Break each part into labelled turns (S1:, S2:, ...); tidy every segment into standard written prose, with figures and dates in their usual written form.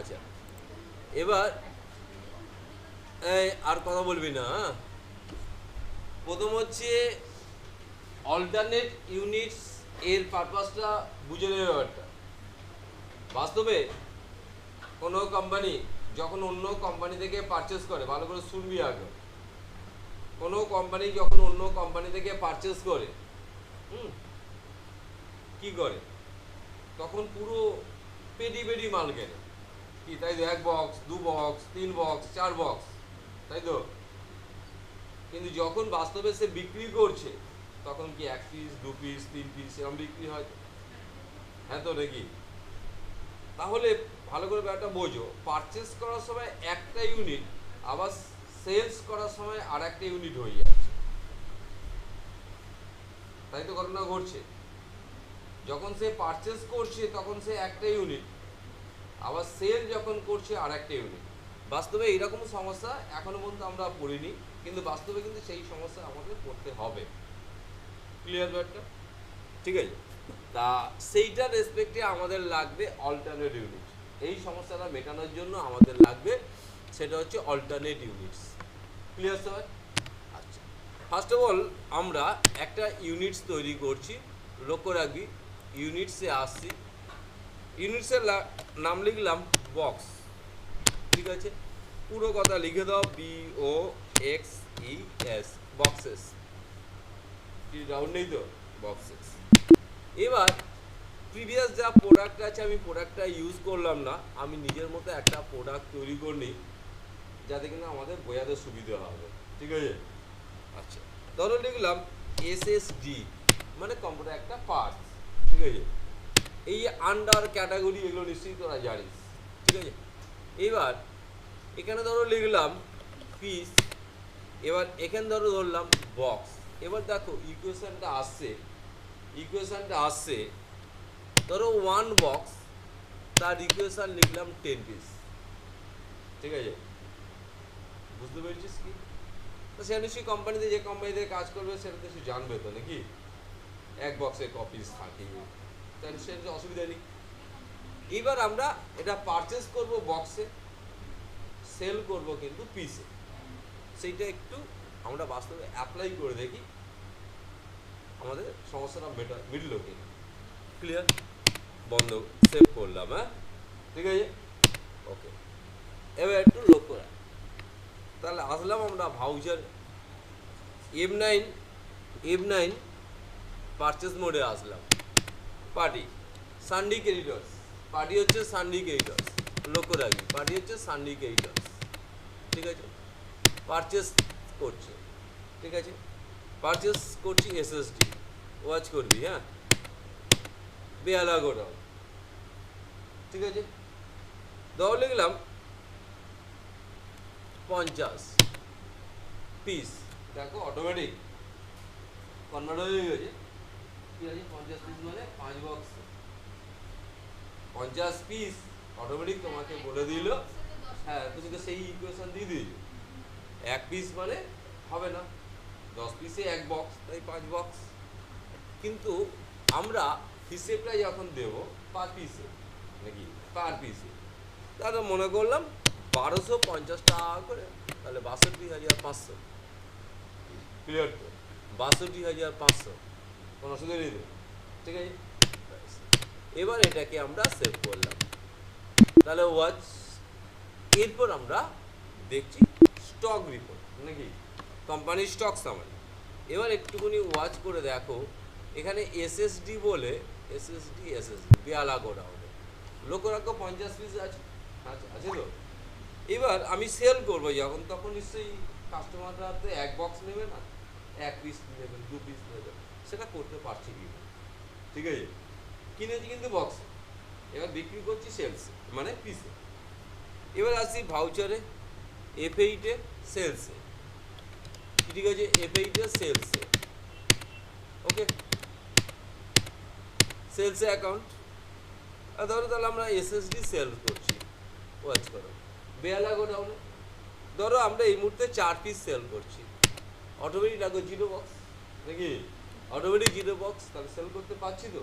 S1: আচ্ছা, এবার এই আর কথা বলবি না, হ্যাঁ? প্রথম হচ্ছে অল্টারনেট ইউনিটস এর পারপাসটা বুঝে নেবে ব্যাপারটা। বাস্তবে কোনো কোম্পানি যখন অন্য কোম্পানি থেকে পারচেস করে, ভালো করে শুনবি আগে, কোনো কোম্পানি যখন অন্য কোম্পানি থেকে পারচেস করে, হুম, কি করে তখন পুরো পেডি পেডি মাল কেনে, কি তাই তো? 1 বক্স, 2 বক্স, 3 বক্স, 4 বক্স, তাই তো? কিন্তু যখন বাস্তবে সে বিক্রি করছে তখন কি 1 পিস, 2 পিস, 3 পিস এরকম বিক্রি হয়? হ্যাঁ তো নাকি? তাহলে ভালো করে ব্যাপারটা বোঝো, পারচেস করার সময় একটা ইউনিট, আবার সেলস করার সময় আর একটা ইউনিট হয়ে যাচ্ছে, তাই তো ঘটনা ঘটছে। যখন সে পারচেস করছে তখন সে একটা ইউনিট, আবার সেল যখন করছে আর একটা ইউনিট। বাস্তবে এইরকম সমস্যা এখনো পর্যন্ত আমরা পড়িনি, কিন্তু বাস্তবে কিন্তু সেই সমস্যা আমাদের পড়তে হবে। ক্লিয়ার ব্যাপারটা? ঠিক আছে, তা সেইটার রেসপেক্টে আমাদের লাগবে অল্টারনেট ইউনিট। এই সমস্যাটা মেটানোর জন্য আমাদের লাগবে সেটা হচ্ছে অল্টারনেট ইউনিটস। ক্লিয়ার সবাই? আচ্ছা, ফার্স্ট অফ অল আমরা একটা ইউনিটস তৈরি করছি। লক্ষ্য রাখবি, ইউনিটসে আসছি, ইউনিটসের নাম লিখলাম বক্স। ঠিক আছে, পুরো কথা লিখে দাও, BOXES, বক্সেস। কি রাউন্ড নেই তো? বক্সেস। এবার প্রিভিয়াস যা প্রোডাক্ট আছে আমি প্রোডাক্টটা ইউজ করলাম না, আমি নিজের মতো একটা প্রোডাক্ট তৈরি করি যাতে কিনা আমাদের বোঝাতে সুবিধা হবে। ঠিক আছে? আচ্ছা, ধরো লিখলাম SSD, মানে কম্পিউটার একটা পার্টস। ঠিক আছে, এই আন্ডার ক্যাটাগরি এগুলো নিশ্চয়ই তোরা জানিস। ঠিক আছে, এবার এখানে ধরো লিখলাম পিস, এবার এখানে ধরলাম বক্স। এবার দেখো ইকুয়েশনটা আসছে ধরো 1 বক্স, তার ইকুয়েশন লিখলাম 10 পিস। ঠিক আছে, বুঝতে পেরেছিস কি? তো সে নিশ্চয়ই কোম্পানিতে, যে কোম্পানিতে কাজ করবে সেটা তো সে জানবে তো নাকি 1 বক্সে কপিস থাকে, তাহলে সে অসুবিধা নেই। এবার আমরা এটা পারচেস করব বক্সে, সেল করব কিন্তু পিসে। সেইটা একটু আমরা বাস্তবে অ্যাপ্লাই করে দেখি আমাদের সমস্যাটা মিটলো কিনা। ক্লিয়ার? বন্ধ, সেভ করলাম। হ্যাঁ, ঠিক আছে, ওকে। এবার একটু লক্ষ্য রাখ, তাহলে আসলাম আমরা ভাউচার F9 পারচেস মোডে আসলাম। পার্টি সানডি ক্রেডিটর্স, পার্টি হচ্ছে সানডি ক্রেডিটর্স। লক্ষ্য রাখবি, পার্টি হচ্ছে সানডি ক্রেডিটর্স। ঠিক আছে, পারচেস করছে। ঠিক আছে, পারচেস করছি SSD, ওয়াচ করবি। হ্যাঁ, বেহালা গোডাউন। ঠিক আছে, ধর লিখলাম 50 পিস। দেখো অটোমেটিক কনভার্ট হয়ে গেছে। কি আছে 50 পিস মানে 5 বক্স, 50 পিস অটোমেটিক তোমাকে বলে দিল। হ্যাঁ, তুমি তো সেই ইকুয়েশন দিয়ে দিয়েছো, 1 পিস মানে হবে না, 10 পিসে 1 বক্স, তাই 5 বক্স। কিন্তু আমরা হিসেবটা যখন দেব পার পিসে নাকি পার পিসে, তাহলে মনে করলাম 1250 টাকা করে, তাহলে 62,500। ক্লিয়ার তো? 62,500, কোনো অসুবিধা নেই তো? ঠিক আছে, এবার এটাকে আমরা সেভ করলাম। তাহলে ওয়াচ, এরপর আমরা দেখছি স্টক রিপোর্ট নাকি কোম্পানির স্টক সামারি। এবার একটুখানি ওয়াচ করে দেখো, এখানে SSD বলে SSD বেয়ালা গোডাউনে, লক্ষ্য রাখো 50 পিস আছে। আচ্ছা, আছে তো? এবার আমি সেল করবো যখন, তখন নিশ্চয়ই কাস্টমাররা তো 1 বক্স নেবে না, 1 পিস নেবেন, 2 পিস নেবেন, সেটা করতে পারছি কি? ঠিক আছে, কিনেছি কিন্তু বক্সে, এবার বিক্রি করছি সেলসে মানে পিসে। এবার আসি ভাউচারে, F8-এ সেলসে। ঠিক আছে, F8-এ সেলসে, ওকে, সেলসে অ্যাকাউন্ট। আর ধরো তাহলে আমরা SSD সেল করছি, ওয়াচ করো বেহালা গোডাউনে। ধরো আমরা এই মুহূর্তে 4 পিস সেল করছি, অটোমেটিক লাগো 0 বক্স নাকি, অটোমেটিক 0 বক্স, তাহলে সেল করতে পারছি তো।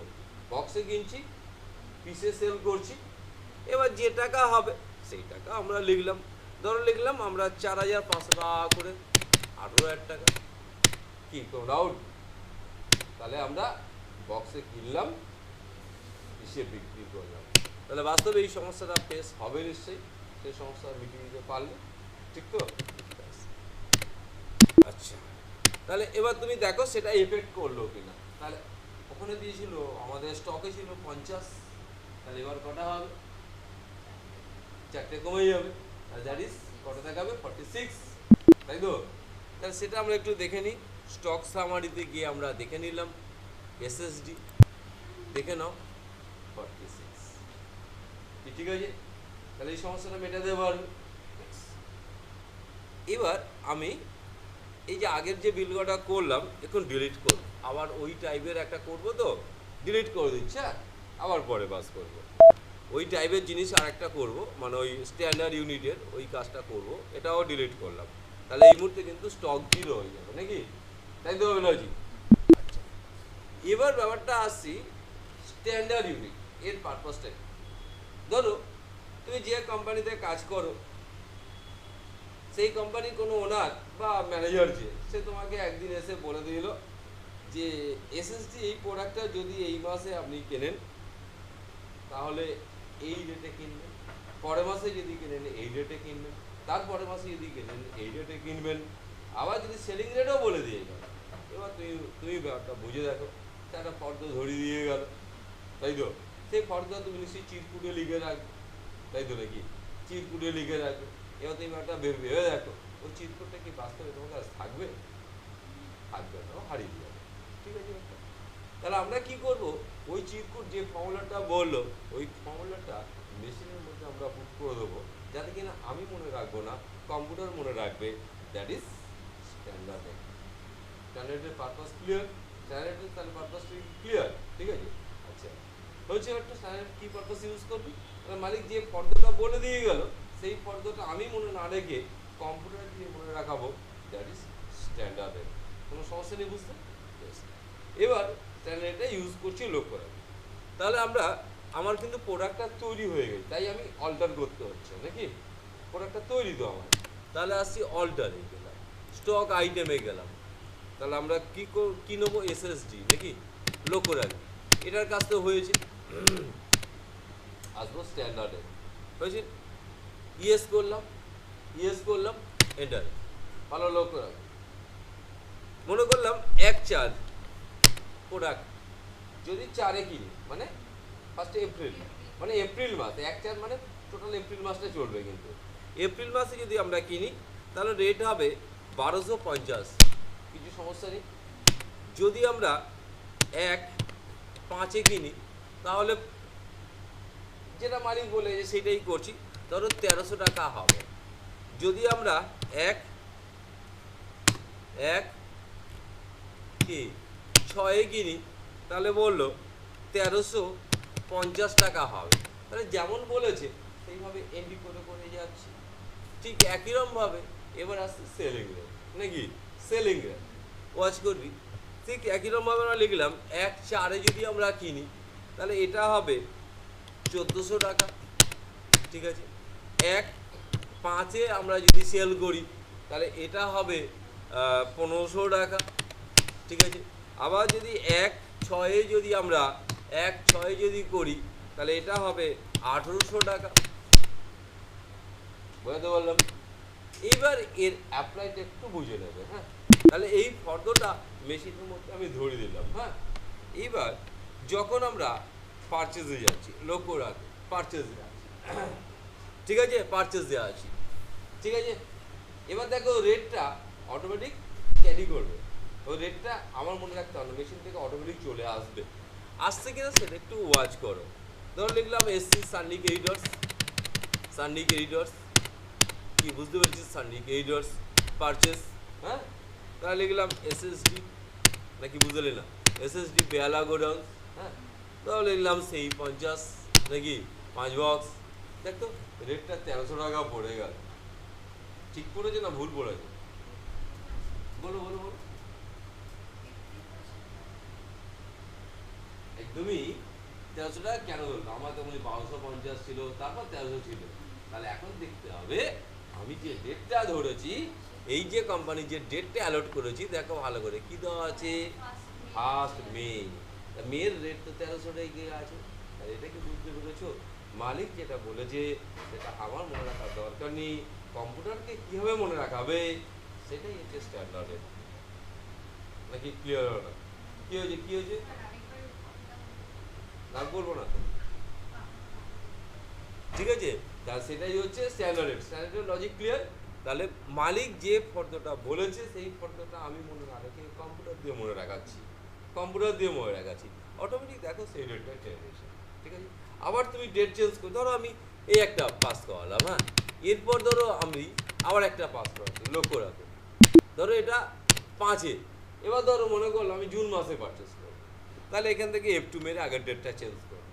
S1: বক্সে কিনছি, পিসে সেল করছি। এবার যে টাকা হবে সেই টাকা আমরা লিখলাম, ধরো লিখলাম আমরা 4,500 টাকা করে, 18,000 টাকা। কি কোনো ডাউট? তাহলে আমরা বক্সে কিনলাম, পিসে বিক্রি করলাম। তাহলে বাস্তবে এই সমস্যাটা ফেস হবে নিশ্চয়ই, সেই সমস্যা মিটিয়ে দিতে পারলে, ঠিক তো? আচ্ছা, তাহলে এবার তুমি দেখো সেটা এফেক্ট করলো কিনা। তাহলে ওখানে দিয়েছিল আমাদের স্টকে ছিল 50, তাহলে এবার কটা হবে? 4টে কমে যাবে, আর দ্যাট ইজ কটা দেখাবে? 46, তাই তো? তাহলে সেটা আমরা একটু দেখে নিই। স্টক সামারিতে গিয়ে আমরা দেখে নিলাম, এসএসডি দেখে নাও 46, ঠিক আছে? তাহলে এই সমস্যাটা মেটাতে পারবে। এবার আমি এই যে আগের যে বিল কটা করলাম এখন ডিলিট করব, আবার ওই টাইপের একটা করব, তো ডিলিট করে দিচ্ছি, হ্যাঁ আবার পরে বাস করব। ওই টাইপের জিনিস আর একটা করবো, মানে ওই স্ট্যান্ডার্ড ইউনিটের ওই কাজটা করব, এটাও ডিলিট করলাম। তাহলে এই মুহূর্তে কিন্তু স্টক 0 হয়ে যাবে নাকি, তাই তো লজিক? আচ্ছা, এবার ব্যাপারটা আসছি স্ট্যান্ডার্ড ইউনিট, এর পারপাসটা কি? ধরো তুমি যে কোম্পানিতে কাজ করো, সেই কোম্পানির কোনো ওনার বা ম্যানেজার সে তোমাকে একদিন এসে বলে দিল যে এসএসডি এই প্রোডাক্টটা যদি এই মাসে আপনি কেনেন তাহলে এই রেটে কিনবেন, পরের মাসে যদি কেনেন এই রেটে কিনবেন, তারপরের মাসে যদি কেনেন এই রেটে কিনবেন, আবার যদি সেলিং রেটও বলে দিয়ে গেল। এবার তুমি ব্যাপারটা বুঝে দেখো, একটা ফর্দ ধরিয়ে দিয়ে গেল, তাই তো? সেই ফর্দ তুমি নিশ্চয়ই চিরকুটে লিখে রাখবে, তাই তো নাকি? চিরকুটে লিখে রাখবে। এবার তুমি একটা ভেবে দেখো ওই চিরকুটটা কি বাস্তবে তোমার কাছে থাকবে? থাকবে না, হারিয়ে যাবে, ঠিক আছে? তাহলে আমরা কি করব, ওই চিরকুট যে ফর্মুলাটা বললো ওই ফর্মুলাটা মেশিনের মধ্যে আমরা পুট করে দেবো, যাতে কিনা আমি মনে রাখবো না, কম্পিউটার মনে রাখবে। That is standard. স্ট্যান্ডার্ডের পারপাস ক্লিয়ার? স্ট্যান্ডার্ডের তাহলে পারপাস ক্লিয়ার, ঠিক আছে? আচ্ছা, হচ্ছে একটা স্ট্যান্ডার্ড কি পারপাস ইউজ করবি? তাহলে মালিক যে ফর্দটা বলে দিয়ে গেল সেই ফর্দটা আমি মনে না রেখে কম্পিউটার দিয়ে মনে রাখাবো, দ্যাট ইজ স্ট্যান্ডার্ডের। কোনো সমস্যা নেই বুঝতে? এবার স্ট্যান্ডার্ডটা ইউজ করছি লক্ষ্য রাখি। তাহলে আমার কিন্তু প্রোডাক্টটা তৈরি হয়ে গেছে, তাই আমি অল্টার করতে হচ্ছে নাকি? প্রোডাক্টটা তৈরি তো আমার, তাহলে আসছি অল্টারে গেলাম, স্টক আইটেমে গেলাম। তাহলে আমরা কি নেবো? এসএসডি নাকি? লক্ষ্য রাখি এটার কাজ তো হয়েছে। আসবো স্ট্যান্ডার্ডে, হয়েছে? ইয়েস করলাম, এন্টার। ভালো লক্ষ্য রাখি, মনে করলাম 1 4 প্রোডাক্ট যদি 4-এ কিনি, মানে ফার্স্টে এপ্রিল, মানে এপ্রিল মাস 1 4 মানে টোটাল এপ্রিল মাসটা চলবে, কিন্তু এপ্রিল মাসে যদি আমরা কিনি তাহলে রেট হবে 1250, কিছু সমস্যা নেই। যদি আমরা 1 5-এ কিনি তাহলে যেটা মালিক বলে যে সেটাই করছি, ধরো 1300 টাকা হবে। যদি আমরা 1 6-এ কিনি তাহলে বললো 1350 টাকা হবে। তাহলে যেমন বলেছে সেইভাবে এন্ট্রি করে করে যাচ্ছি। ঠিক একইরকমভাবে এবার আসছে সেলিং রেট নাকি? সেলিং রেট ওয়াচ করবি, ঠিক একইরকমভাবে আমরা লিখলাম 1 4-এ যদি আমরা কিনি তাহলে এটা হবে 1400 টাকা, ঠিক আছে? 1 5-এ আমরা যদি সেল করি তাহলে এটা হবে 1500 টাকা, ঠিক আছে? আবার যদি 1 6-এ যদি আমরা 1 6-এ যদি করি তাহলে এটা হবে 1800 টাকা, বুঝতে পারলাম? এইবার এর অ্যাপ্লাইটা একটু বুঝে নেবে, হ্যাঁ? তাহলে এই ফর্দটা মেশিনের মধ্যে আমি ধরে দিলাম, হ্যাঁ? এইবার যখন আমরা পারচেজে যাচ্ছি, লক্ষ্য রাখো পারচেজে যাচ্ছি, ঠিক আছে? পারচেজে আছি, ঠিক আছে? এবার দেখো রেটটা অটোমেটিক ক্যারি করবে, ওই রেটটা আমার মনে রাখতে হবে, মেশিন থেকে অটোমেটিক চলে আসছে কিনা সেটা একটু ওয়াচ করো। ধরো লিখলাম এসসি সান্ডিক এডিটর্স, কি বুঝতে পেরেছিস? সান্ডিক এডিটর্স পারচেস, হ্যাঁ? তাহলে লিখলাম এসএসডি, নাকি বুঝলে না? এসএসডি বেহালা গোডাউন, হ্যাঁ? তাহলে লিখলাম সেই 50 নাকি 5 বক্স। দেখতো রেটটা 1300 টাকা পড়ে গেল, ঠিক পড়েছে না ভুল পড়েছে? বলো বলো বলো। একদমই 1300 টাকা কেন ধরলো? আমার তো মনে 1250 ছিল, তারপর 1300 ছিল, তাহলে এখন দেখতে হবে আমি যে ডেটটা ধরেছি, এই যে কোম্পানি যে ডেটটা অ্যালট করেছি, দেখো ভালো করে কি দেওয়া আছে, 1 মে। মের রেট তো 1300 টাকা আছে। তাহলে এটা কি বুঝতে পেরেছো? মালিক যেটা বলেছে সেটা আমার মনে রাখার দরকার নেই, কম্পিউটারকে কীভাবে মনে রাখাবে সেটাই হচ্ছে স্ট্যান্ডার্ড রেট। নাকি ক্লিয়ার হলো না? কী হয়েছে কী হয়েছে? না বলবো না তো, ঠিক আছে? তা সেটাই হচ্ছে standard rate. Standard logic clear? তাহলে মালিক যে ফর্দটা বলেছে সেই ফর্দটা আমি মনে না রেখে কম্পিউটার দিয়ে মনে রাখাচ্ছি, কম্পিউটার দিয়ে মনে রাখাচ্ছি, অটোমেটিক দেখো সেই ডেটটা চেঞ্জ হয়েছে। ঠিক আছে? আবার তুমি ডেট চেঞ্জ করো, ধরো আমি এই একটা পাস করালাম, হ্যাঁ, এরপর ধরো আমি আবার একটা পাস করাচ্ছি, লক্ষ্য রাখো, ধরো এটা 5-এ, এবার ধরো মনে করলো আমি জুন মাসে পারচেস করবো, তাহলে এখান থেকে F2 মেরে আগের ডেটটা চেঞ্জ করবো।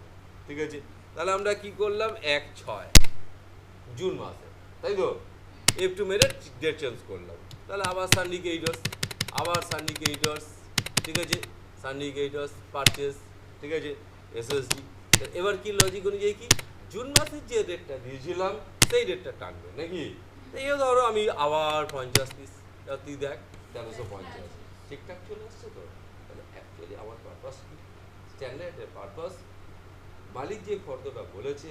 S1: ঠিক আছে? তাহলে আমরা কি করলাম, 1/6 জুন মাসে, তাই তো? F2 মেরে ডেট চেঞ্জ করলাম। তাহলে আবার সান্ডিকেটর্স, আবার সান্ডিকেটর্স, ঠিক আছে, সান্ডিকেটর্স পারচেস, ঠিক আছে, এসএসডি। এবার কি লজিক অনুযায়ী কি জুন মাসের যে রেটটা দিয়েছিলাম সেই রেটটা টানবে নাকি? এই ধরো আমি আবার 50 পিস, তুই দেখ 1350 ঠিকঠাক চলে আসছে তো। তাহলে অ্যাকচুয়ালি আমার পারপাস কি, স্ট্যান্ডার্ডের পারপাস, মালিক যে ফর্দটা বলেছে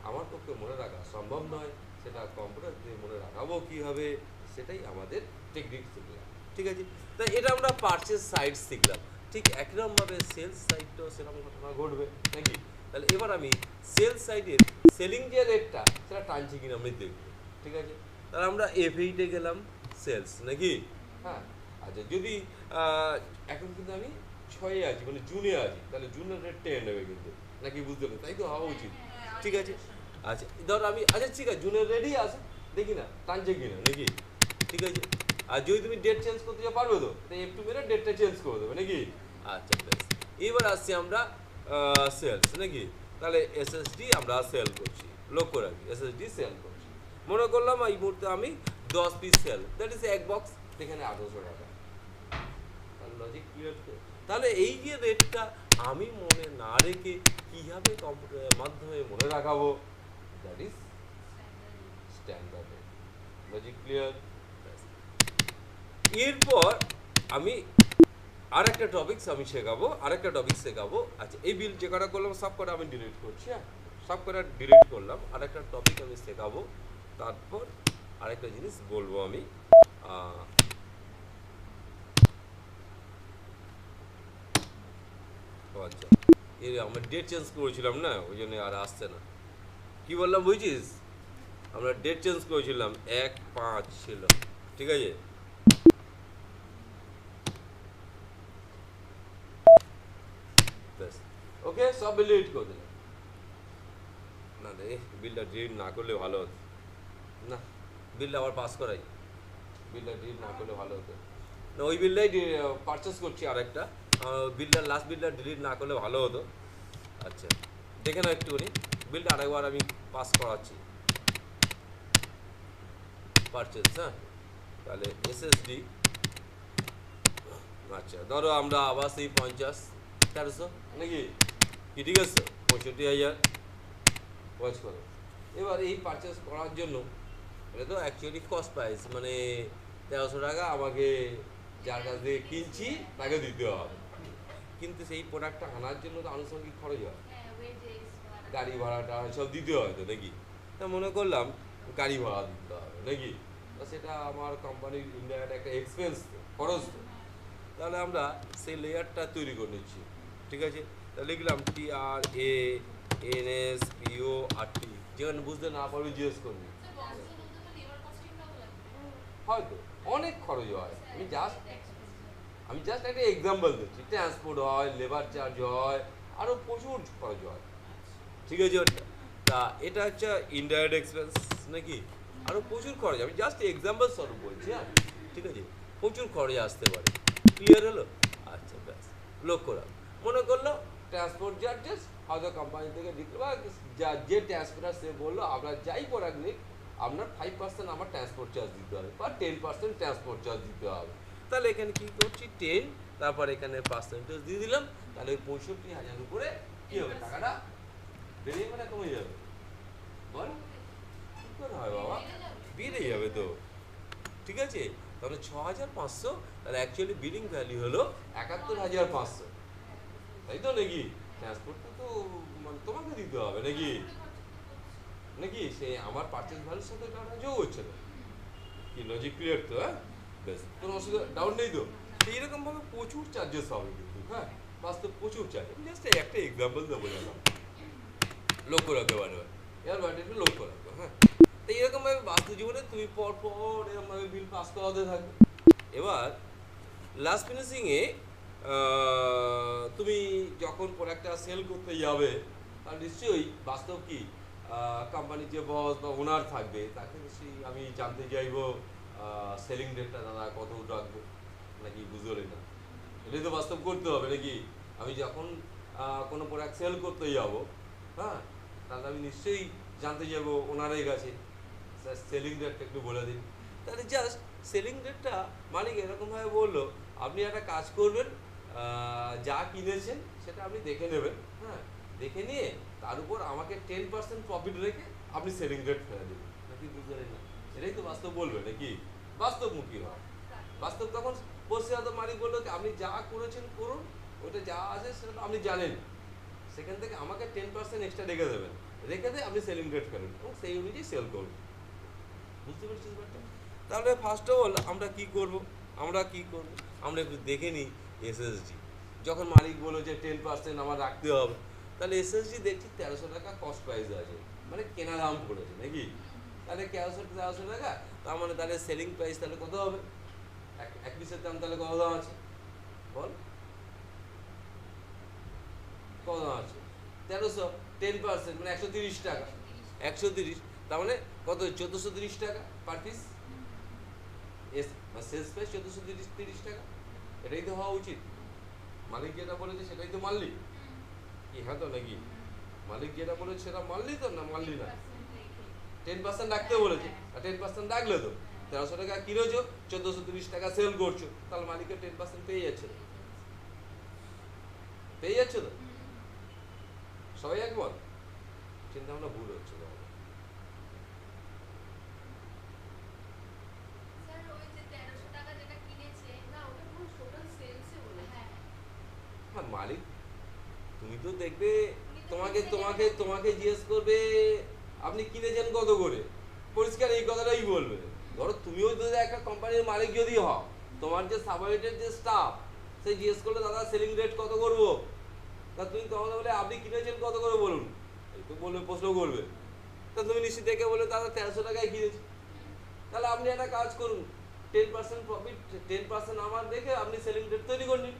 S1: আমার পক্ষে মনে রাখা সম্ভব নয়, সেটা কম্পিউটার দিয়ে মনে রাখাবো কীভাবে, সেটাই আমাদের টেকনিক শিখলাম। ঠিক আছে? তাই এটা আমরা পারচেস সাইড শিখলাম। ঠিক একরকমভাবে সেলস সাইডটাও সেরকম ঘটনা ঘটবে নাকি? তাহলে এবার আমি সেলস সাইডের সেলিং যে রেটটা সেটা টানছি কিনা আমি দেখবো। ঠিক আছে? তাহলে আমরা F8-এ গেলাম, সেলস নাকি? হ্যাঁ, আচ্ছা, যদি এখন কিন্তু আমি 6-এ আছি, মানে জুনে আছি, তাহলে জুনের রেট 10 নেবে কিন্তু, নাকি? বুঝতে পারলে? তাই তো হওয়া উচিত। ঠিক আছে? আচ্ছা, ধর আমি, আচ্ছা ঠিক আছে, জুনের রেডি আছে, দেখি না টানছে কিনা নাকি? ঠিক আছে? আর যদি তুমি ডেট চেঞ্জ করতে চাও পারবে তো, তাই F2 মেরে ডেটটা চেঞ্জ করে দেবে নাকি? আচ্ছা বেশ, এবার আসছি আমরা সেলস নাকি? তাহলে এসএসডি আমরা সেল করছি, লক্ষ্য রাখি এসএসডি সেল করছি, মনে করলাম এই মুহূর্তে আমি 10 পিস সেল, দ্যাট ইজ এক বক্স, এখানে 800 টাকা। তাহলে লজিক ক্লিয়ার তো? তাহলে এই যে রেটটা আমি মনে না রেখে কীভাবে কম্পিউটারের মাধ্যমে মনে রাখাবো, that is standard rate. Logic clear? এরপর আমি আরেকটা টপিকস আমি শেখাবো, আরেকটা টপিক শেখাবো। আচ্ছা, এই বিল যে কটা করলাম সব কটা আমি ডিলিট করছি, হ্যাঁ, সব কটা ডিলিট করলাম, আরেকটা টপিক আমি শেখাবো, তারপর আরেকটা জিনিস বলবো আমি। আচ্ছা, এই আমরা ডেট চেঞ্জ করেছিলাম না, ওই জন্য আর আসছে না। কি বললাম বুঝছিস? আমরা ডেট চেঞ্জ করেছিলাম, 1/5 ছিল, ঠিক আছে? ওকে, সব বিল ডিলিট করে দিলাম। না রে, বিলটা ডিলিট না করলে ভালো হতো না, বিলটা আবার পাস করাই, বিলটা ডিলিট না করলে ভালো হতো না, ওই বিলটাই পারচেস করছি আরেকটা, বিলটা লাস্ট বিলটা ডিলিট না করলে ভালো হতো। আচ্ছা, দেখে নাও একটুখানি, বিলটা আরেকবার আমি পাস করাচ্ছি, পারচেস, হ্যাঁ। তাহলে এসএসডি, আচ্ছা ধরো আমরা আবার সেই 50-1300 নাকি? কি ঠিক আছে? 65,000 ওয়াচ করো। এবার এই পারচেস করার জন্য এটা তো অ্যাকচুয়ালি কস্ট প্রাইস, মানে 1300 টাকা আমাকে যার কাছ থেকে কিনছি তাকে দিতে হবে, কিন্তু সেই প্রোডাক্টটা আনার জন্য তো আনুষঙ্গিক খরচ হয়, গাড়ি ভাড়াটা সব দিতে হয় তো নাকি? তা মনে করলাম গাড়ি ভাড়া দিতে হবে নাকি? তা সেটা আমার কোম্পানির ইন্ডিয়ার একটা এক্সপেন্স, খরচ তো। তাহলে আমরা সেই লেয়ারটা তৈরি করে নিচ্ছি, ঠিক আছে? তাহলে লিখলাম TRANSPORT, যেখানে বুঝতে না পারবে জিজ্ঞেস করবি, হয়তো অনেক খরচ হয়, আমি জাস্ট একটা এক্সাম্পল দিচ্ছি। ট্রান্সপোর্ট হয়, লেবার চার্জ হয়, আরও প্রচুর খরচ হয়, ঠিক আছে? তা এটা হচ্ছে ইনডাইরেক্ট এক্সপেন্স নাকি? আরও প্রচুর খরচ, আমি জাস্ট এক্সাম্পল স্বরূপ বলছি, হ্যাঁ, ঠিক আছে? প্রচুর খরচ আসতে পারে, ক্লিয়ার হলো? আচ্ছা ব্যাস, লক্ষ্য রাখ, মনে করলো ট্রান্সপোর্ট চার্জেস হয়তো কোম্পানি থেকে দিতে, বা যে ট্রান্সপোর্টার সে বললো আপনার যাই প্রোডাক্ট নিক আপনার 5% আমার ট্রান্সপোর্ট চার্জ দিতে হবে, বা 10% ট্রান্সপোর্ট চার্জ দিতে হবে। তাহলে এখানে কি করছি, 10, তারপর এখানে পার্সেন্টেজ দিয়ে দিলাম, তাহলে ওই 65,000 উপরে কী হবে, টাকাটা বেরিয়ে মানে কমে যাবে, বল? তো, ঠিক আছে? তাহলে 6,500, তাহলে অ্যাকচুয়ালি বিলিং ভ্যালু হলো 71,500, তাই তো নাকি? ট্রান্সপোর্টটা তো মানে তোমাকে দিতে হবে নাকি? নাকি সে আমার পারচেজ ভ্যালুর সাথে টাকা যোগ হচ্ছে না? কি লজিক ক্লিয়ার তো? হ্যাঁ, বেশ, কোনো অসুবিধা ডাউট নেই তো? এইরকমভাবে প্রচুর চার্জেস হবে কিন্তু, হ্যাঁ, বাস্তব প্রচুর চার্জ। জাস্ট একটা এক্সাম্পল দেবো, জানো, লক্ষ্য রাখতে পারবে, এবার ব্যাটারিটা লক্ষ্য রাখবো, হ্যাঁ। তো এরকমভাবে বাস্তব জীবনে তুমি পরপর এরকমভাবে বিল পাস করাতে থাকবে। এবার লাস্ট ফিনিশিংয়ে তুমি যখন প্রোডাক্টটা সেল করতে যাবে, আর নিশ্চয়ই বাস্তব কি কোম্পানির যে বস বা ওনার থাকবে, তাকে নিশ্চয়ই আমি জানতে চাইবো সেলিং রেটটা দাদা কত রাখবো, নাকি বুঝলে না? এটাই তো বাস্তব করতে হবে নাকি? আমি যখন কোনো প্রোডাক্ট সেল করতে যাব, হ্যাঁ, তাহলে আমি নিশ্চয়ই জানতে যাব ওনারের কাছে, স্যার সেলিং রেটটা একটু বলে দিন। তাহলে জাস্ট সেলিং রেটটা মালিক এরকমভাবে বললো, আপনি একটা কাজ করবেন, যা কিনেছেন সেটা আপনি দেখে নেবেন, হ্যাঁ, দেখে নিয়ে তার উপর আমাকে 10% প্রফিট রেখে আপনি সেলিং রেট ফেলে দেবেন, নাকি বুঝলেন না? এটাই তো বাস্তব বলবে নাকি? বাস্তবমুখী হয় বাস্তব। তখন বসে হয়তো মালিক বললো কি আপনি যা করেছেন করুন, ওটা যা আছে সেটা তো আপনি জানেন, সেখান থেকে আমাকে 10% এক্সট্রা রেখে দেবেন, রেখে দিয়ে আপনি সেলিং রেট ফেলুন এবং সেই অনুযায়ী সেল করুন। বুঝতে পেরেছিস ব্যাপারটা? তাহলে ফার্স্ট অফ অল আমরা কি করব? আমরা একটু দেখে নিই এসএসডি। যখন মালিক বললো যে 10% আমার রাখতে হবে, তাহলে এসএসডি দেখছি 1300 টাকা কস্ট প্রাইস আছে, মানে কেনা দাম পড়েছে নাকি? তাহলে 1300 টাকা, তার মানে তাহলে সেলিং প্রাইস তাহলে কত হবে? এক পিসের দাম তাহলে কত দাম আছে বল? কত দাম আছে? 1300, 10% মানে 130 টাকা। 130, তার মানে কত? 1430 টাকা পার পিস। সেলস প্রাইস 1430 টাকা, এটাই তো হওয়া উচিত। মালিক যেটা বলেছে সেটাই তো মানলি কি? হ্যাঁ তো নাকি? মালিক যেটা বলেছে সেটা মানলি তো, না মানলি না? 10% রাখতে বলেছে, আর 10% রাখলে তো 1300 টাকা কিনেছো, 1430 টাকা সেল করছো, তাহলে মালিকের 10% পেয়ে যাচ্ছে তো? পেয়ে যাচ্ছে তো? সবাই একমত? চিন্তা ভাবনা ভুল হচ্ছে তো। হ্যাঁ, মালিক তুমি তো দেখবে, তোমাকে তোমাকে তোমাকে জিজ্ঞেস করবে আপনি কিনেছেন কত করে, পরিষ্কার এই কথাটাই বলবে। ধরো তুমিও যদি একটা কোম্পানির মালিক যদি হও, তোমার যে সাবঅর্ডিনেট যে স্টাফ, সে জিজ্ঞেস করলে দাদা সেলিং রেট কত করবো, তা তুমি তখন বলে আপনি কিনেছেন কত করে বলুন, এই তো বলবে, প্রশ্ন করবে। তা তুমি নিশ্চিত দেখে বলে দাদা 1300 টাকায় কিনেছি, তাহলে আপনি একটা কাজ করুন, 10% প্রফিট, 10% আমার দেখে আপনি সেলিং রেট তৈরি করে নিন,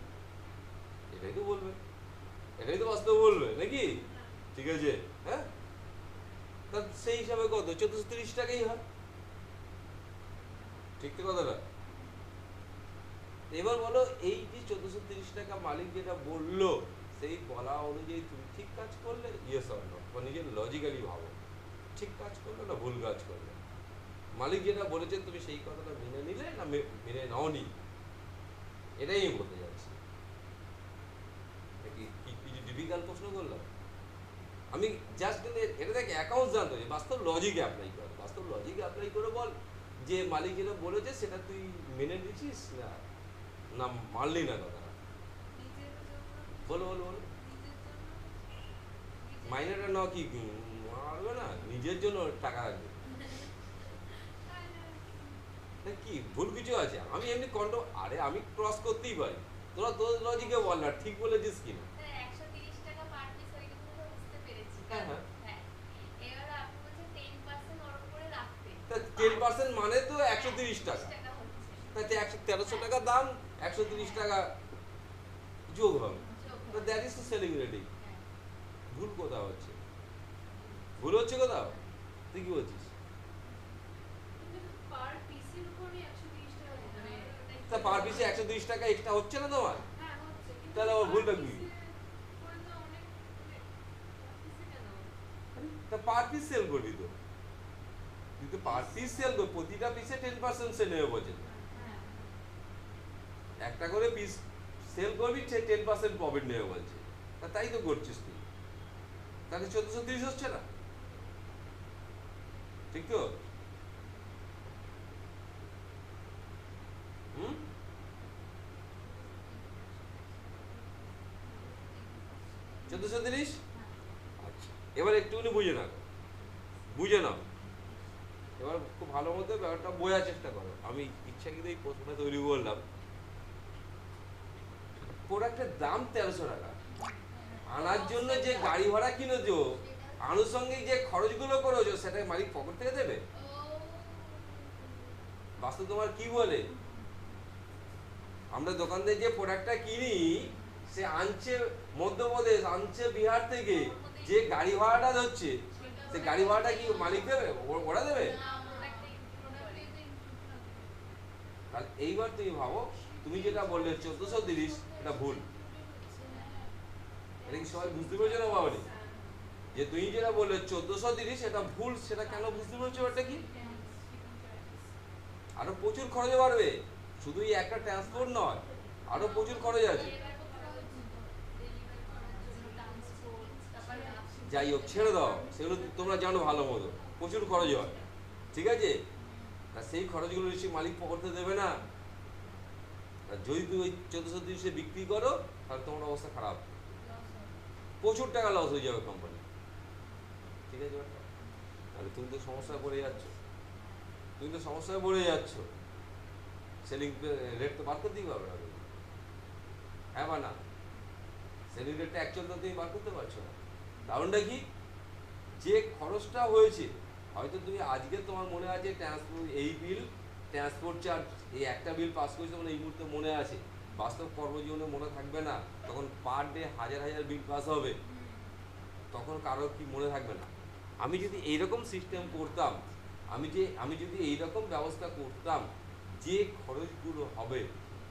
S1: এটাই তো বলবে, এটাই তো বাস্তব বলবে নাকি? ঠিক আছে, হ্যাঁ, তা সেই হিসাবে কত? 1430 টাকাই হয়, ঠিক তো কথাটা? এবার বলো, এই যে 1430 টাকা মালিক যেটা বললো, সেই বলা অনুযায়ী তুমি ঠিক কাজ করলে, ইয়েস অর নো, বা নিজের লজিক্যালি ভাবো, ঠিক কাজ করলে না ভুল কাজ করলে? মালিক যেটা বলেছে তুমি সেই কথাটা মেনে নিলে না মেনে নাওনি, এটাই আমি বলতে যাচ্ছি। কি কিছু ডিফিকাল্ট প্রশ্ন করলাম আমি? জাস্ট এটা দেখে অ্যাকাউন্ট জানতে হবে, বাস্তব লজিকে অ্যাপ্লাই কর, বাস্তব লজিকে অ্যাপ্লাই করে বল যে মালিক যেটা বলেছে সেটা তুই মেনে নিচ্ছিস না, না মানলি না কথাটা? বলো বলো বলো। মাইনেটা নাও কি মারবে না? নিজের জন্য টাকা রাখবে কি ভুল কিছু আছে? আমি এমনি আরে আমি ক্রস করতেই পারি, তোরা তোর লজিকে বল না, ঠিক বলেছিস কিনা? হ্যাঁ হ্যাঁ, 10% মানে তো 130 টাকা, তাতে 1300 টাকা দাম, 130 টাকা যোগ হবে, that is to selling ready. ভুল কোথাও হচ্ছে? ভুল হচ্ছে কোথাও? তুই কি বলছিস? তা পার পিসে 130 টাকা এক্সট্রা হচ্ছে না তোমার? তাহলে আমার ভুলটা কি? তা পার পিস সেল করবি তো, তুই তো পার পিস সেল করবি, প্রতিটা পিসে 10% সে নেবে বলছে, একটা করে পিস সেল করবি, 10% প্রফিট নেবে বলছে, তাই তো করছিস তুই, তাহলে 1430 হচ্ছে না? ঠিক তো? 1430। আচ্ছা, এবার একটুখানি বুঝে নাও এবার খুব ভালো মতো ব্যাপারটা বোঝার চেষ্টা করো। আমি ইচ্ছাকৃত এই প্রশ্নটা তৈরি করলাম। প্রোডাক্টের দাম 1300 টাকা, আনার জন্য যে গাড়ি ভাড়া কিনেছো, আনুষঙ্গিক যে খরচগুলো করেছো, সেটা মালিক পকেট থেকে দেবে? বাস্তব তোমার কি বলে? আমরা দোকান থেকে যে প্রোডাক্টটা কিনি, সে আনছে মধ্যপ্রদেশ, আনছে বিহার থেকে, যে গাড়ি ভাড়াটা ধরছে, সে গাড়ি ভাড়াটা কি মালিক দেবে? ওরা দেবে? এইবার তুমি ভাবো, তুমি যেটা বললে 1430, এটা ভুল। এটা কি সবাই বুঝতে পেরেছো না বাবানি? যে তুমি যেটা বললে 1430 এটা ভুল, সেটা কেন বুঝতে পেরেছো? এটা কি আরো প্রচুর খরচ বাড়বে, শুধু এই একটা ট্রান্সপোর্ট নয়, আরো প্রচুর খরচ আছে। যাই হোক, ছেড়ে দাও, সেগুলো তোমরা জানো ভালো মতো, প্রচুর খরচ হয়, ঠিক আছে? আর সেই খরচগুলো নিশ্চয়ই মালিক পকেটে দেবে না। আর যদি তুমি ওই 1430 বিক্রি করো, তাহলে তোমার অবস্থা খারাপ, প্রচুর টাকা লস হয়ে যাবে কোম্পানি, ঠিক আছে? তাহলে তুমি তো সমস্যায় পড়ে যাচ্ছ, সেলিং রেট তো বার করতে দিতে পারবে না তুমি, হ্যাঁ বা না? সেলিং রেটটা অ্যাকচুয়াল তো তুমি বার করতে পারছো না। কারণটা কি? যে খরচটা হয়েছে, হয়তো তুমি আজকে তোমার মনে আছে ট্রান্সপোর্ট, এই বিল, ট্রান্সপোর্ট চার্জ, এই একটা বিল পাস করেছে, মানে এই মুহূর্তে মনে আছে। বাস্তব কর্মজীবনে মনে থাকবে না, তখন পার ডে হাজার হাজার বিল পাস হবে, তখন কারো কি মনে থাকবে না? আমি যদি এইরকম সিস্টেম করতাম, আমি যদি এইরকম ব্যবস্থা করতাম, যে খরচগুলো হবে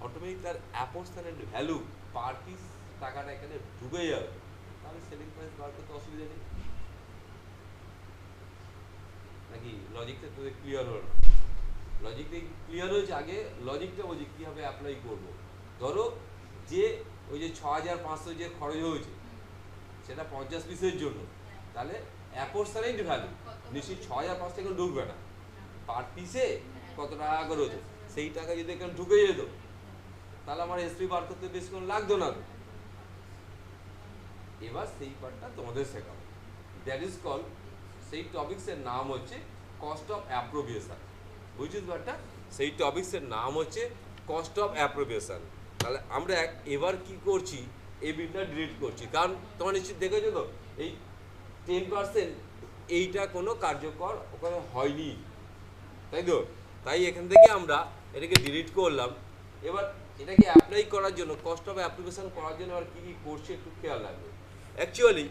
S1: অটোমেটিক তার অ্যাপোস্থানের ভ্যালু পার পিস টাকাটা এখানে ঢুকে যাবে, তাহলে সেলিং প্রাইস বার করতে অসুবিধা নেই। নাকি লজিকটা তোদের ক্লিয়ার হলো না? লজিকটা ক্লিয়ার হয়েছে? আগে লজিকটা বলছি কীভাবে অ্যাপ্লাই করবো। ধরো যে ওই যে 6500 যে খরচ হয়েছে, সেটা 50 পিসের জন্য, তাহলে অ্যাপোস্থানেট ভ্যালু নিশ্চয়ই 6500 এখন ঢুকবে না, পার পিসে কত টাকা করে হতো, সেই টাকা যদি এখানে ঢুকে যেত, তাহলে আমার এসপি বার করতে বেশিক্ষণ লাগতো না। এবার সেই পার্টটা তোমাদের শেখাবো, দ্যাট ইজ কল, সেই টপিক্সের নাম হচ্ছে কস্ট অফ অ্যাপ্রোপ্রিয়েশন। বুঝছিস ব্যাপারটা? সেই টপিক্সের নাম হচ্ছে কস্ট অফ অ্যাপ্রোপ্রিয়েশন। তাহলে আমরা এবার কি করছি, এই বিলটা ডিলিট করছি, কারণ তোমরা নিশ্চিত দেখেছো তো এই 10% এইটা কোনো কার্যকর ওখানে হয়নি, তাই তো? তাই এখান থেকে আমরা এটাকে ডিলিট করলাম। এবার এটাকে অ্যাপ্লাই করার জন্য, কস্ট অফ অ্যাপ্লিকেশন করার জন্য আর কী কী করছে একটু খেয়াল রাখবে। অ্যাকচুয়ালি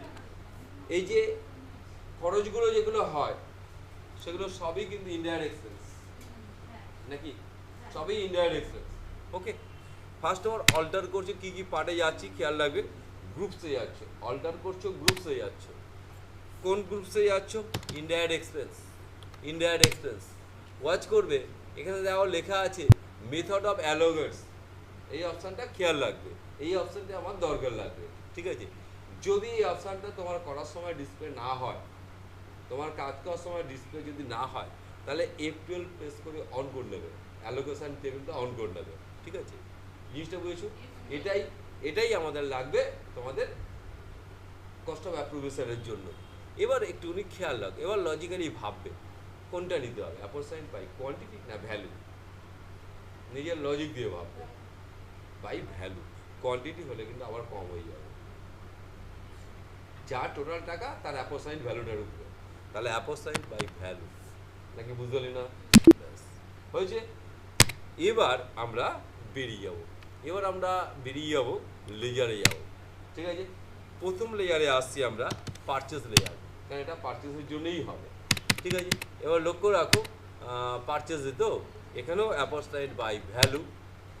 S1: এই যে খরচগুলো যেগুলো হয়, সেগুলো সবই কিন্তু ইনডাইরেক্ট এক্সপেন্স, নাকি? সবই ইনডাইরেক্ট এক্সপেন্স। ওকে, ফার্স্ট আমার অল্টার করছে, কী কী পার্টে যাচ্ছি খেয়াল রাখবে। গ্রুপসে যাচ্ছে, অল্টার করছো, গ্রুপসে যাচ্ছ। কোন গ্রুপসে যাচ্ছ? Indirect expense. Indirect expense watch করবে, এখানে দেখো লেখা আছে মেথড অফ অ্যালোগেটস, এই অপশানটা খেয়াল রাখবে, এই অপশানটা আমার দরকার লাগবে, ঠিক আছে? যদি এই অপশানটা তোমার করার সময় ডিসপ্লে না হয়, তোমার কাজ করার সময় ডিসপ্লে যদি না হয়, তাহলে F12 প্রেস করে অন করে নেবে, অ্যালোকেশন টেবিলটা অন করে নেবে, ঠিক আছে? জিনিসটা বুঝেছো? এটাই আমাদের লাগবে তোমাদের কস্ট অফ অ্যাপ্রোপ্রিয়েশনের জন্য। এবার একটুখানি খেয়াল রাখো, এবার লজিক্যালি ভাববে কোনটা নিতে হবে, অ্যাপোস্থানেট বাই কোয়ান্টিটি না ভ্যালু। নিজের লজিক দিয়ে ভাববে, বাই ভ্যালু। কোয়ান্টিটি হলে কিন্তু আবার কম হয়ে যাবে, যা টোটাল টাকা তার অ্যাপোস্থানেট ভ্যালুটার উপরে, তাহলে অ্যাপোস্থানেট বাই ভ্যালু, নাকি বুঝলি না? হয়েছে? এবার আমরা বেরিয়ে যাব, লেজারে যাব, ঠিক আছে? প্রথম লেয়ারে আসছি আমরা পারচেস লেয়ার, কারণ এটা পারচেসের জন্যই হবে, ঠিক আছে? এবার লক্ষ্য রাখো, পারচেসে তো এখানেও অ্যাপোস্থানেট বাই ভ্যালু,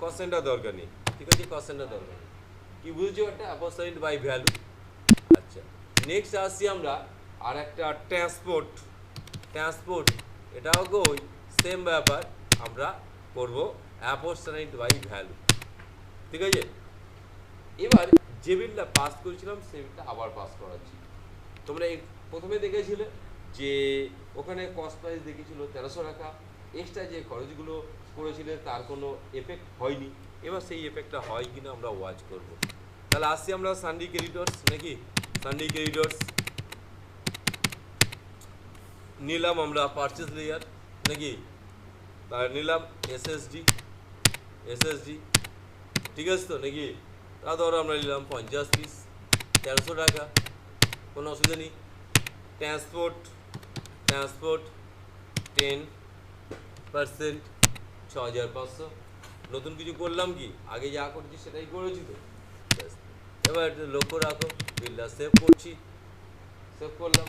S1: কস্টেন্টটা দরকার নেই, ঠিক আছে? কস্টেন্টটা দরকার নেই, কি বুঝছো? একটা অ্যাপোস্থানেট বাই ভ্যালু। আচ্ছা, নেক্সট আসছি আমরা আর একটা ট্রান্সপোর্ট, এটাও ওই সেম ব্যাপার, আমরা করব অ্যাপোস্থানেট বাই ভ্যালু, ঠিক আছে? এবার যে বিলটা পাস করেছিলাম সেই বিলটা আবার পাস করাচ্ছি। তোমরা প্রথমে দেখেছিলে যে ওখানে কস্ট প্রাইস দেখেছিল 1300 টাকা, এক্সট্রা যে খরচগুলো করেছিলে তার কোনো এফেক্ট হয়নি। এবার সেই এফেক্টটা হয় কিনা আমরা ওয়াচ করব। তাহলে আসছি আমরা সানডে ক্রেডিটর্স, নাকি? সানি ক্রেডিটর্স নিলাম আমরা পারচেজ লেয়ার নাকি, তার নিলাম এসএসডি ঠিক আছে তো নাকি, তা ধরো আমরা নিলাম 50 পিস 1300 টাকা, কোনো অসুবিধা নেই। ট্রান্সপোর্ট 10% 6500। নতুন কিছু করলাম কি, আগে যা করছি সেটাই করেছি তো। ব্যাস। এবার একটু লক্ষ্য রাখো, বিলটা সেভ করছি, সেভ করলাম।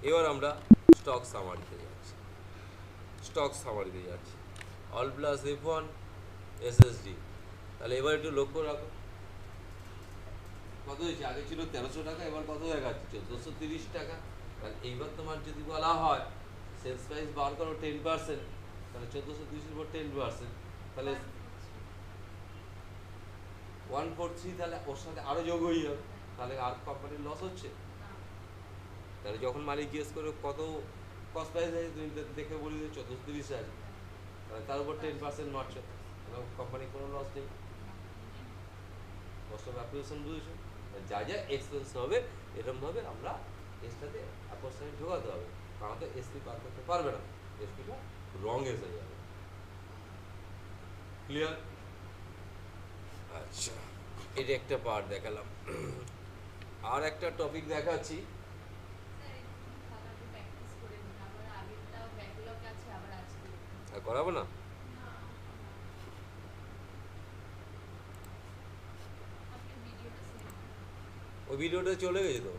S1: এবার আমরা স্টক সামারিতে যাচ্ছি, অল প্লাস F1 এসএসডি। তাহলে এবার একটু লক্ষ্য রাখো কত হয়েছে, আগে ছিল 1300 টাকা, এবার কত দেখাচ্ছে 1430 টাকা। তাহলে এইবার তোমার যদি বলা হয় সেলস প্রাইস বার করো 10%, তাহলে 1430 এর উপর 10%, তাহলে 143, তাহলে ওর সাথে আরো যোগ হয়ে যাবে, তাহলে আর কোম্পানির লস হচ্ছে। তাহলে যখন মালিক জিজ্ঞেস করে কত কস্ট প্রাইস আছে, তুমি দেখে বলি যে 1430 আছে, তাহলে তার উপর 10% মারছো, তাহলে কোম্পানির কোনো লস নেই। কস্ট অফ অ্যাকুইজিশন বুঝেছো, যা যা এক্সপেন্স হবে এরকমভাবে আমরা এসটাতে অ্যাপোস্টাইল ঢোকাতে হবে, কারণ তো এসপি পার করতে পারবে না, এসপিটা রং এসে যাবে। ক্লিয়ার? আচ্ছা, এটা একটা পার্ট দেখালাম। আর একটা টপিক দেখাচ্ছি, করাবো না, ওই ভিডিওটা চলে গেছে তো।